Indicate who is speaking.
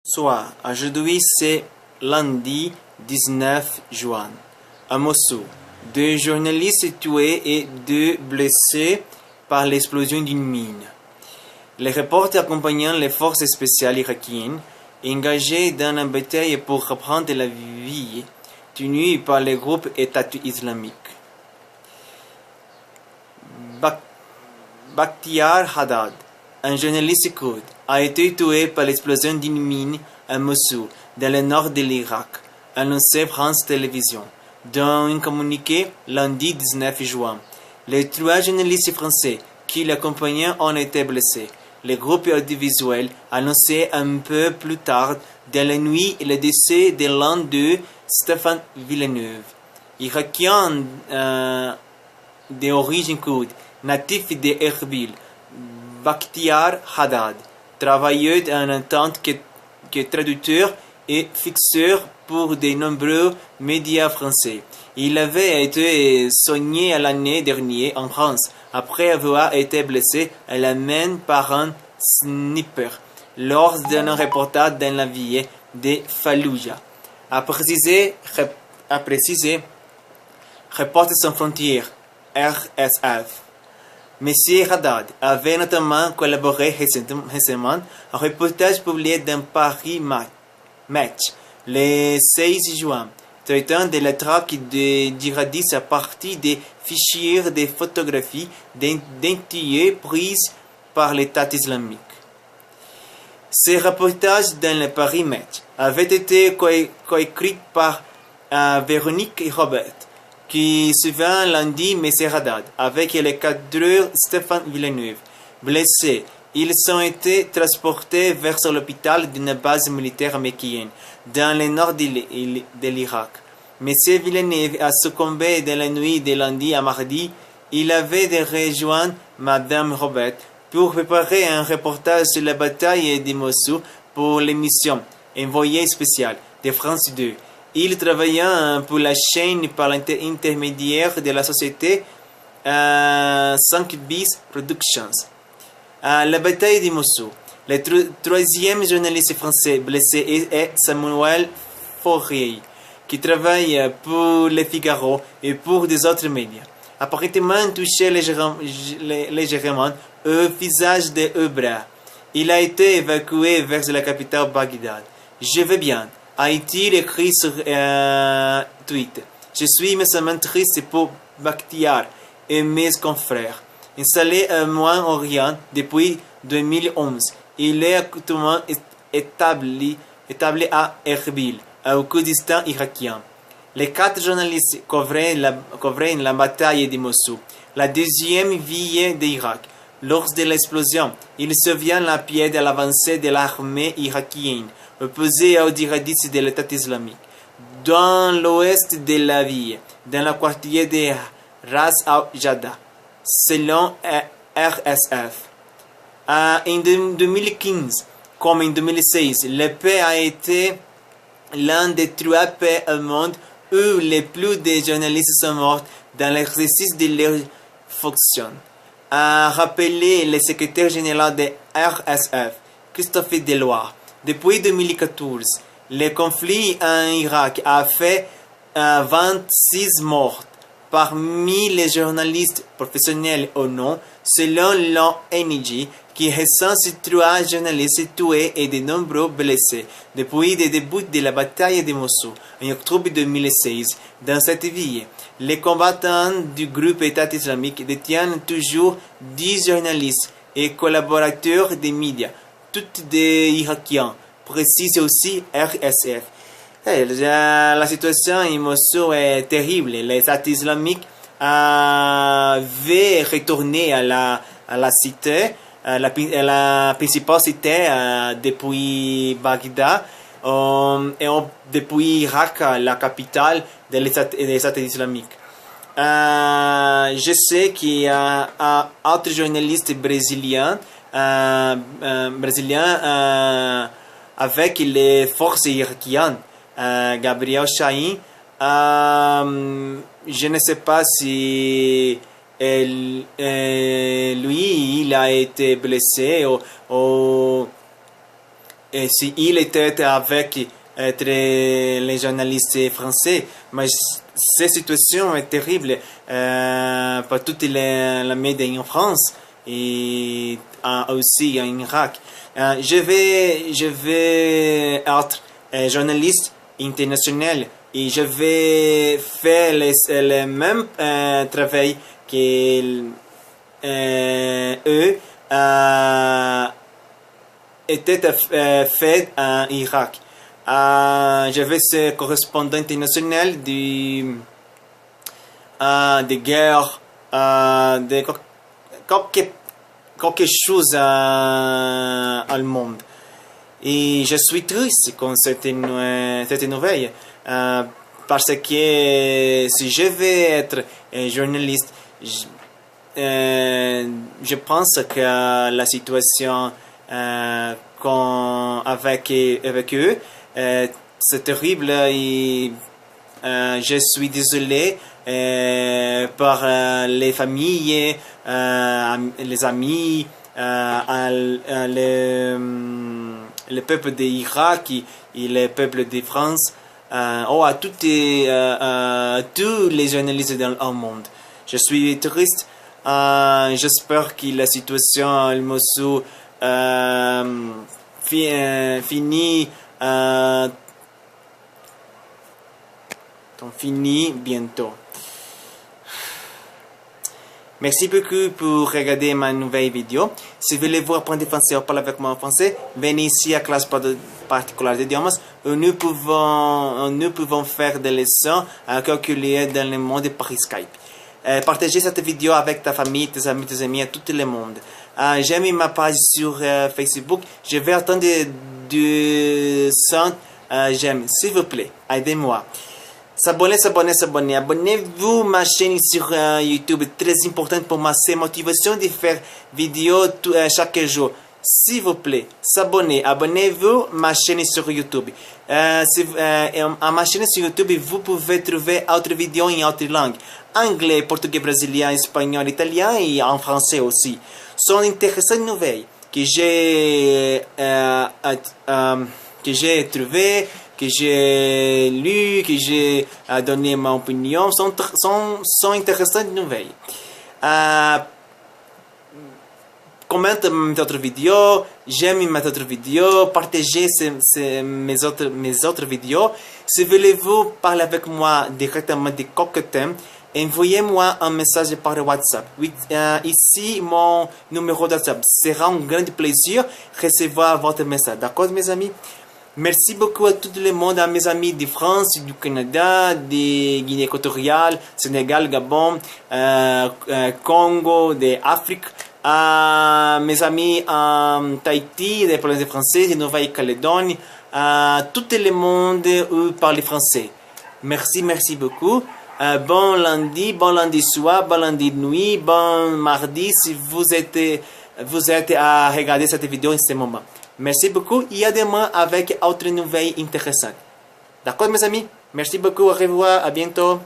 Speaker 1: Bonsoir, aujourd'hui c'est lundi 19 juin. À Mossoul, 2 journalistes tués et 2 blessés par l'explosion d'une mine. Les reporters accompagnant les forces spéciales irakiennes engagées dans la bataille pour reprendre la ville tenue par le groupe État islamique. Bakhtiar Haddad, un journaliste kurde, a été tué par l'explosion d'une mine à Mossoul, dans le nord de l'Irak, annoncé France Télévisions. Dans un communiqué lundi 19 juin, les 3 journalistes français qui l'accompagnaient ont été blessés. Le groupe audiovisuel annonçait un peu plus tard dans la nuit le décès de l'un d'eux, Stéphane Villeneuve, irakien d'origine kurde, natif de Erbil. Bakhtiar Haddad, travailleur en tant que traducteur et fixeur pour de nombreux médias français. Il avait été soigné l'année dernière en France, après avoir été blessé à la main par un sniper lors d'un reportage dans la ville de Fallujah. A précisé Reporters sans frontières, RSF. M. Haddad avait notamment collaboré récemment à un reportage publié dans Paris Match le 16 juin, traitant de la traque de djihadistes à partir des fichiers de photographies d'identité prises par l'État islamique. Ce reportage dans le Paris Match avait été coécrit par Véronique et Robert, qui suivant lundi M. Haddad avec le cadreur Stéphane Villeneuve. Blessés, ils ont été transportés vers l'hôpital d'une base militaire américaine dans le nord de l'Irak. M. Villeneuve a succombé dans la nuit de lundi à mardi. Il avait rejoint Mme Robert pour préparer un reportage sur la bataille de Mossoul pour l'émission Envoyé spécial de France 2. Il travaillait pour la chaîne par l'intermédiaire de la société 5 Bis Productions. La bataille de Mossoul. Le 3e journaliste français blessé est Samuel Fauré, qui travaille pour Le Figaro et pour des autres médias. Apparemment touché légèrement au visage et au bras. Il a été évacué vers la capitale Bagdad. Je vais bien, a-t-il écrit sur Twitter. Je suis immensément triste pour Bakhtiar et mes confrères. Installé au Moyen-Orient depuis 2011, il est actuellement établi à Erbil, au Kurdistan irakien. Les 4 journalistes couvraient la bataille de Mossoul, la 2e ville d'Irak. Lors de l'explosion, ils surviennent à pied de l'avancée de l'armée irakienne, opposée aux djihadistes de l'État islamique. Dans l'ouest de la ville, dans le quartier de Ras al-Jada, selon RSF. En 2015, comme en 2016, le pays a été l'un des 3 pays au monde où les plus de journalistes sont morts dans l'exercice de leur fonction, a rappelé le secrétaire général de RSF, Christophe Deloire. Depuis 2014, le conflit en Irak a fait 26 morts parmi les journalistes professionnels ou non, selon l'ONG, qui recense 3 journalistes tués et de nombreux blessés depuis le début de la bataille de Mossoul en octobre 2016. Dans cette ville, les combattants du groupe État islamique détiennent toujours 10 journalistes et collaborateurs des médias, tous des Irakiens, précise aussi RSF. La situation en Mossoul est terrible. L'État islamique avait retourné à la cité, la principale cité depuis Bagdad et depuis Irak, la capitale de l'État islamique. Je sais qu'il y a autres journalistes brésiliens avec les forces irakiennes. Gabriel Chahine, je ne sais pas si lui il a été blessé ou et si il était avec les journalistes français, mais cette situation est terrible pour toutes les médias en France et aussi en Irak. Je vais être journaliste international et je vais faire le même travail que eux étaient fait en Irak. Je vais être correspondant international de guerre, de quelque chose dans le monde. Et je suis triste contre cette nouvelle parce que si je vais être journaliste, je pense que la situation avec eux c'est terrible et je suis désolé par les familles, les amis, le peuple d'Irak et le peuple de France, à tous les journalistes dans le monde. Je suis triste. J'espère que la situation à Mossoul finit bientôt. Merci beaucoup pour regarder ma nouvelle vidéo. Si vous voulez voir apprendre français ou parler avec moi en français, venez ici à classe particulière d'idiomes où nous pouvons faire des leçons à calculer dans le monde par Skype. Partagez cette vidéo avec ta famille, tes amis, à tout le monde. J'aime ma page sur Facebook. Je vais attendre 200 j'aime. S'il vous plaît, aidez-moi. S'abonner. Abonnez-vous ma chaîne sur YouTube. Très important pour moi. C'est motivation de faire vidéo chaque jour. S'il vous plaît, s'abonner. Abonnez-vous ma chaîne sur YouTube. À ma chaîne sur YouTube, vous pouvez trouver autres vidéos en autres langues. Anglais, portugais, brésilien, espagnol, italien et en français aussi. Sont intéressantes nouvelles que j'ai trouvées, que j'ai lu, que j'ai donné ma opinion, sont intéressantes nouvelles. Commente mes autres vidéos, j'aime mes autres vidéos, partagez mes autres vidéos. Si voulez-vous parler avec moi directement de quelque thème, envoyez-moi un message par WhatsApp. Ici, mon numéro de WhatsApp. Sera un grand plaisir de recevoir votre message. D'accord, mes amis? Merci beaucoup à tout le monde, à mes amis de France, du Canada, de Guinée équatoriale, Sénégal, Gabon, Congo, d'Afrique, à mes amis en Tahiti, des provinces françaises, de Nouvelle-Calédonie, à tout le monde où parle français. Merci beaucoup. Bon lundi soir, bon lundi nuit, bon mardi si vous êtes à regarder cette vidéo en ce moment. Merci beaucoup et à demain avec autre nouvelle intéressante. D'accord mes amis? Merci beaucoup, au revoir, à bientôt.